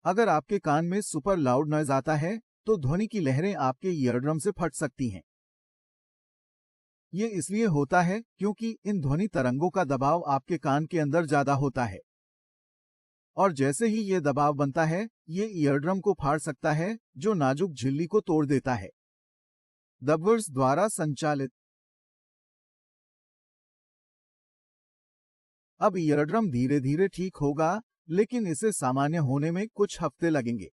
अगर आपके कान में सुपर लाउड नॉइज आता है, तो ध्वनि की लहरें आपके ईयरड्रम से फट सकती हैं। ये इसलिए होता है क्योंकि इन ध्वनि तरंगों का दबाव आपके कान के अंदर ज्यादा होता है, और जैसे ही ये दबाव बनता है, ये ईयरड्रम को फाड़ सकता है, जो नाजुक झिल्ली को तोड़ देता है। दबवर्स द्वारा संचालित। अब ईयरड्रम धीरे धीरे ठीक होगा, लेकिन इसे सामान्य होने में कुछ हफ्ते लगेंगे।